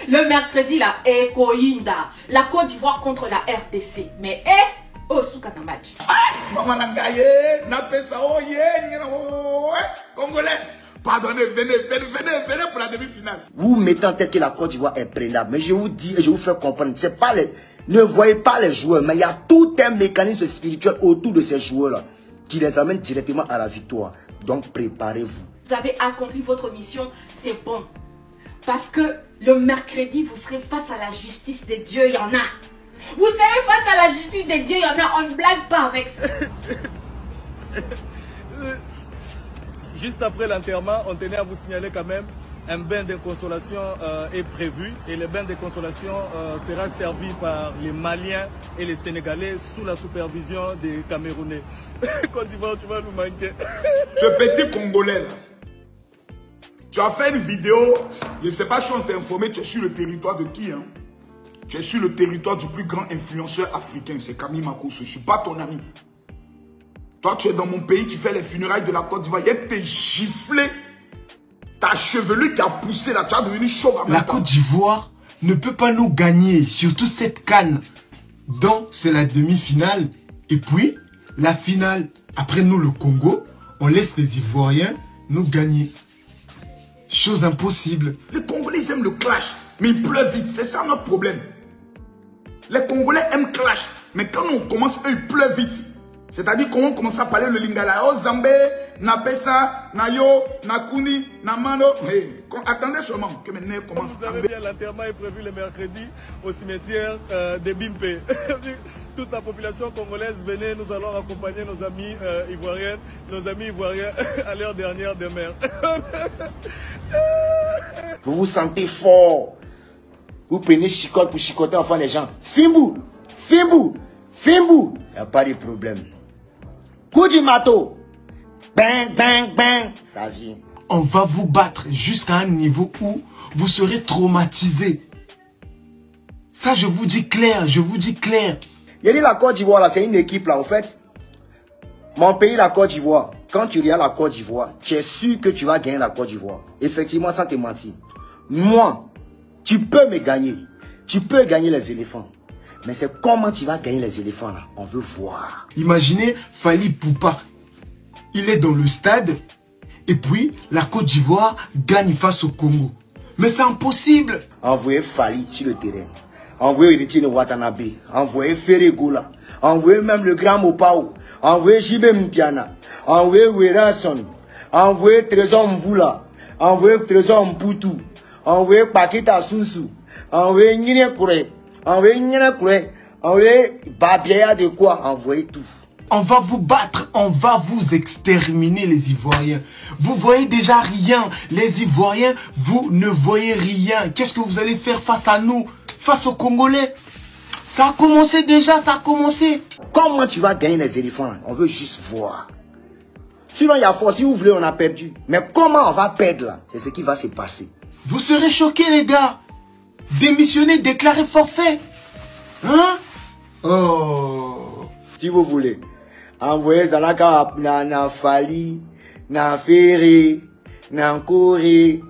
Le mercredi, là, Ekoinda. La Côte d'Ivoire contre la RDC. Mais, Osukana match. Maman Nangaye, Congolais, pardonnez, venez pour la demi-finale. Vous mettez en tête que la Côte d'Ivoire est prenable. Mais je vous dis et je vous fais comprendre, c'est pas les... Ne voyez pas les joueurs, mais il y a tout un mécanisme spirituel autour de ces joueurs-là qui les amène directement à la victoire. Donc préparez-vous. Vous avez accompli votre mission, c'est bon. Parce que le mercredi, vous serez face à la justice des dieux, il y en a. Vous serez face à la justice des dieux, il y en a. On ne blague pas avec ça. Juste après l'enterrement, on tenait à vous signaler quand même un bain de consolation est prévu et le bain de consolation sera servi par les Maliens et les Sénégalais sous la supervision des Camerounais. Côte d'Ivoire, tu vas nous manquer. Ce petit Congolais là, tu as fait une vidéo, je ne sais pas si on t'a informé, tu es sur le territoire de qui hein? Tu es sur le territoire du plus grand influenceur africain, c'est Camille Makosso, je ne suis pas ton ami. Toi, tu es dans mon pays, tu fais les funérailles de la Côte d'Ivoire, il t'es giflé. Ta chevelure qui a poussé là, tu as devenu chaud. La Côte d'Ivoire ne peut pas nous gagner, surtout cette CAN. Donc, c'est la demi-finale. Et puis, la finale. Après nous, le Congo, on laisse les Ivoiriens nous gagner. Chose impossible. Les Congolais, ils aiment le clash, mais il pleut vite. C'est ça notre problème. Les Congolais aiment clash, mais quand on commence, eux, il pleut vite. C'est-à-dire qu'on commence à parler le lingala. Oh Zambé, na Pessa, na Yo, na Kuni, na Mano. Hey, attendez seulement que maintenant commence. Vous savez bien, l'enterrement est prévu le mercredi au cimetière de Bimpe. Toute la population congolaise, venez, nous allons accompagner nos amis ivoiriens à leur dernière demeure. Vous vous sentez fort. Vous prenez chicote pour chicoter enfin les gens. Fimbou, Fimbou, Fimbou. Il n'y a pas de problème. Coup du marteau. Bang, bang, bang. Ça vient. On va vous battre jusqu'à un niveau où vous serez traumatisés. Ça, je vous dis clair, je vous dis clair. Il y a dit la Côte d'Ivoire, là, c'est une équipe, là, en fait. Mon pays, la Côte d'Ivoire. Quand tu regardes la Côte d'Ivoire, tu es sûr que tu vas gagner la Côte d'Ivoire. Effectivement, sans te mentir. Moi, tu peux me gagner. Tu peux gagner les éléphants. Mais c'est comment tu vas gagner les éléphants là. On veut voir. Imaginez Fally Poupa. Il est dans le stade. Et puis, la Côte d'Ivoire gagne face au Congo. Mais c'est impossible. Envoyez Fally sur le terrain. Envoyez Etienne Watanabe. Envoyez Ferregoula. Envoyez même le grand Mopao. Envoyez Jimé Mpiana. Envoyez Werason. Envoyez Trésor Mvula. Envoyez Trésor Mputu. Envoyez Pakita Sunsu. Envoyez Nine Kure. Envoyez Babia de quoi? Envoyez tout. On va vous battre, on va vous exterminer les Ivoiriens. Vous voyez déjà rien. Les Ivoiriens, vous ne voyez rien. Qu'est-ce que vous allez faire face à nous? Face aux Congolais? Ça a commencé déjà, ça a commencé. Comment tu vas gagner les éléphants? On veut juste voir. Sinon, il y a fort. Si vous voulez, on a perdu. Mais comment on va perdre là? C'est ce qui va se passer. Vous serez choqués, les gars. Démissionner, déclarer forfait. Hein? Oh. Si vous voulez. Envoyez Zalaka na Fally, na Ferré, na Nkore,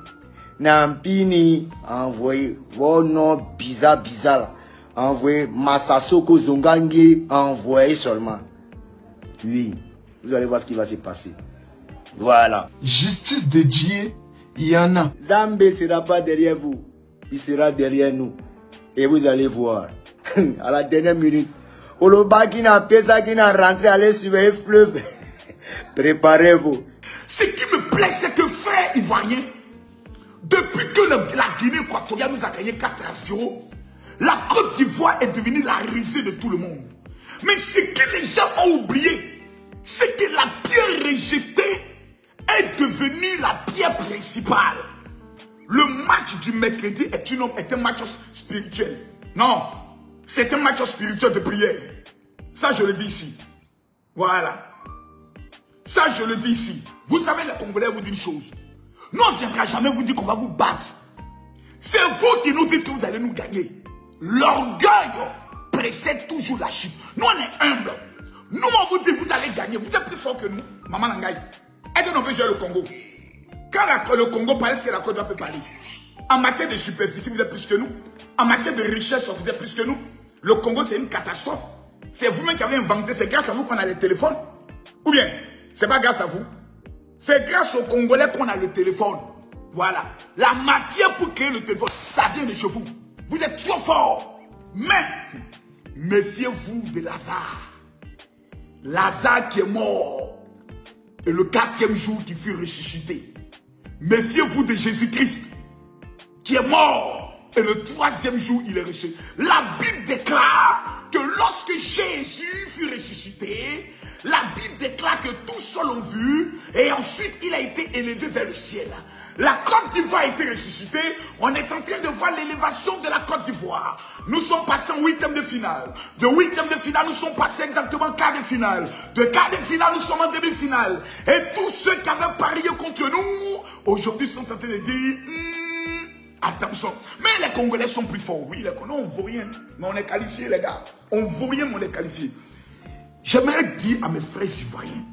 na Mpini. Envoyez vos noms bizarre. Envoyez Masasoko Zongange. Envoyez seulement. Oui. Vous allez voir ce qui va se passer. Voilà. Justice de Dieu, il y en a. Zambé ne sera pas derrière vous. Il sera derrière nous. Et vous allez voir. À la dernière minute. Oloba qui n'a pesa qui n'a rentré aller sur le fleuve. Préparez-vous. Ce qui me plaît, c'est que frère ivoirien, depuis que la Guinée équatoriale nous a gagné 4-0, la Côte d'Ivoire est devenue la risée de tout le monde. Mais ce que les gens ont oublié, c'est que la pierre rejetée est devenue la pierre principale. Le match du mercredi est un match spirituel. Non, c'est un match spirituel de prière. Ça, je le dis ici. Voilà. Ça, je le dis ici. Vous savez, les Congolais vous disent une chose. Nous, on ne viendra jamais vous dire qu'on va vous battre. C'est vous qui nous dites que vous allez nous gagner. L'orgueil précède toujours la chute. Nous, on est humbles. Nous, on vous dit vous allez gagner. Vous êtes plus fort que nous. Maman Nangaï. Est-ce qu'on peut jouer le Congo? Quand le Congo parle, est-ce que la Côte d'Ivoire peut parler? En matière de superficie, vous êtes plus que nous. En matière de richesse, vous êtes plus que nous. Le Congo, c'est une catastrophe. C'est vous-même qui avez inventé. C'est grâce à vous qu'on a le téléphone. Ou bien, c'est pas grâce à vous. C'est grâce aux Congolais qu'on a le téléphone. Voilà. La matière pour créer le téléphone, ça vient de chez vous. Vous êtes trop fort. Mais, méfiez-vous de Lazare. Lazare qui est mort. Et le 4e jour qui fut ressuscité. Méfiez-vous de Jésus-Christ qui est mort. Et le 3e jour, il est ressuscité. La Bible déclare que lorsque Jésus fut ressuscité, la Bible déclare que tous ceux l'ont vu et ensuite il a été élevé vers le ciel. La Côte d'Ivoire a été ressuscitée. On est en train de voir l'élévation de la Côte d'Ivoire. Nous sommes passés en 8e de finale. De 8e de finale, nous sommes passés exactement en quart de finale. De quart de finale, nous sommes en demi-finale. Et tous ceux qui avaient parié contre nous, aujourd'hui sont en train de dire, attention. Mais les Congolais sont plus forts. Oui, les Congolais, on ne vaut rien. Mais on est qualifiés, les gars. On ne vaut rien, mais on est qualifiés. J'aimerais dire à mes frères ivoiriens,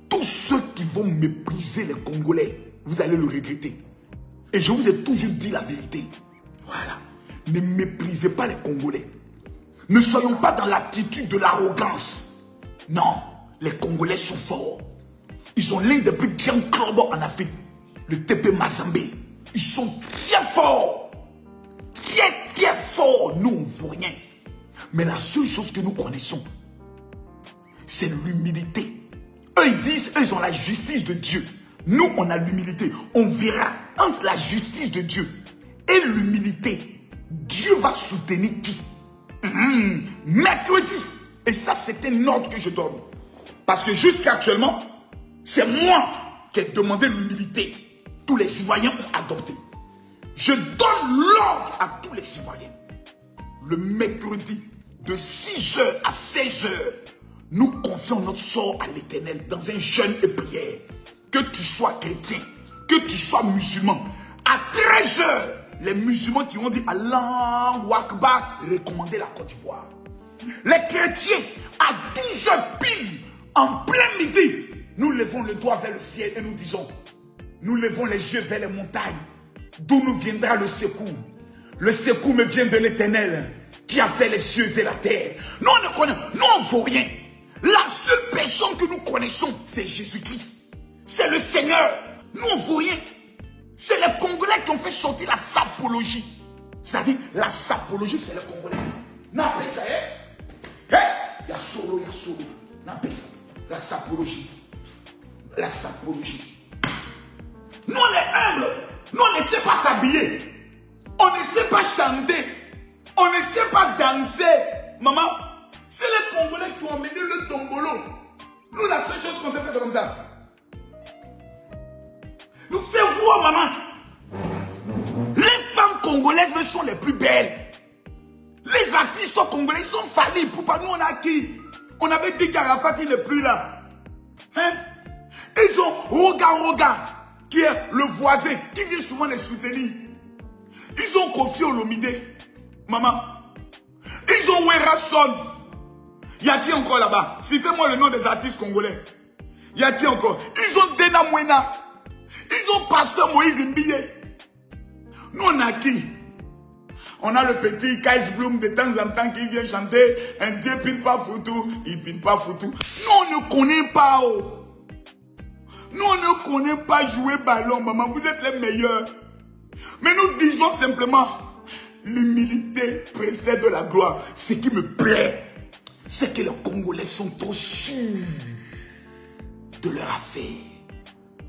tous ceux qui vont mépriser les Congolais, vous allez le regretter. Et je vous ai toujours dit la vérité. Voilà. Ne méprisez pas les Congolais. Ne soyons pas dans l'attitude de l'arrogance. Non, les Congolais sont forts. Ils ont l'un des plus grands clubs en Afrique. Le TP Mazembe. Ils sont très forts. Très, très forts. Nous, on ne vaut rien. Mais la seule chose que nous connaissons, c'est l'humilité. Eux, ils disent, eux, ils ont la justice de Dieu. Nous, on a l'humilité. On verra entre la justice de Dieu et l'humilité. Dieu va soutenir qui? Mercredi. Et ça, c'est un ordre que je donne. Parce que jusqu'à actuellement, c'est moi qui ai demandé l'humilité. Tous les Ivoiriens ont adopté. Je donne l'ordre à tous les Ivoiriens. Le mercredi, de 6h à 16h, nous confions notre sort à l'Éternel dans un jeûne et prière. Que tu sois chrétien, que tu sois musulman. À 13h, les musulmans qui ont dit Allah Wakbar recommander la Côte d'Ivoire. Les chrétiens, à 12h pile, en plein midi, nous levons le doigt vers le ciel et nous disons, nous levons les yeux vers les montagnes, d'où nous viendra le secours. Le secours me vient de l'Éternel, qui a fait les cieux et la terre. Nous, on ne connaissons, nous, on ne vaut rien. La seule personne que nous connaissons, c'est Jésus-Christ. C'est le Seigneur. Nous, on ne vaut rien. C'est les Congolais qui ont fait sortir la sapologie. C'est-à-dire, la sapologie, c'est les Congolais. N'appelle ça, il y a solo, il y a solo. N'appelle ça, la sapologie. La sapologie. Nous, on est humbles. Nous, on ne sait pas s'habiller. On ne sait pas chanter. On ne sait pas danser. Maman, c'est les Congolais qui ont mené le tombolo. Nous, la seule chose qu'on sait faire, c'est comme ça. Nous, c'est vous, maman. Les femmes congolaises me sont les plus belles. Les artistes congolais, ils ont fallu. Pourquoi nous, on a qui? On avait dit qu'Arafat, il n'est plus là. Hein? Ils ont Roga, qui est le voisin, qui vient souvent les soutenir. Ils ont confié au Olomide. Maman. Ils ont Werason. Il y a qui encore là-bas? Citez-moi le nom des artistes congolais. Il y a qui encore? Ils ont Dena Mwena. Ils ont Pasteur Moïse Mbiye. Nous, on a qui? On a le petit Kais Bloom de temps en temps qui vient chanter un Dieu pine pas foutu, il pine pas foutu. Nous, on ne connaît pas. Oh. Nous, on ne connaît pas jouer ballon, maman. Vous êtes les meilleurs. Mais nous disons simplement, l'humilité précède la gloire. Ce qui me plaît, c'est que les Congolais sont trop sûrs de leur affaire.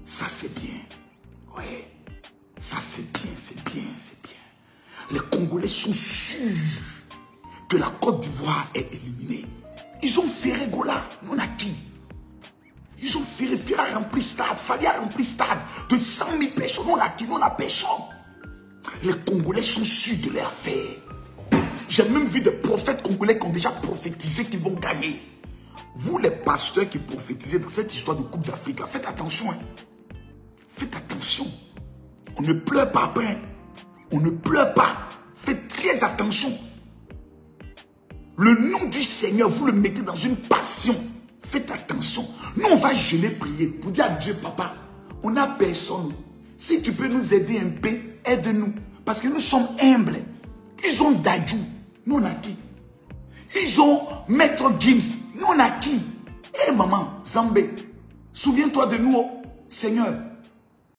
Ça, c'est bien. Ouais. Ça, c'est bien, c'est bien, c'est bien. Les Congolais sont sûrs que la Côte d'Ivoire est éliminée. Ils ont fait Gola. On a qui? Ils ont fait a rempli stade. Fallait remplir stade de 100 000 personnes. On a qui? On a personne. Les Congolais sont sûrs de leur affaire. J'ai même vu des prophètes congolais qui ont déjà prophétisé qu'ils vont gagner. Vous, les pasteurs qui prophétisez dans cette histoire de Coupe d'Afrique, là, faites attention. Hein. Faites attention. On ne pleure pas après. On ne pleure pas. Faites très attention. Le nom du Seigneur, vous le mettez dans une passion. Faites attention. Nous, on va jeûner, prier pour dire à Dieu, papa, on n'a personne. Si tu peux nous aider un peu, aide-nous. Parce que nous sommes humbles. Ils ont Dadju. Nous, on a qui? Ils ont Maître Gims. Nous, on a qui? Eh maman, Zambé, souviens-toi de nous, oh, Seigneur.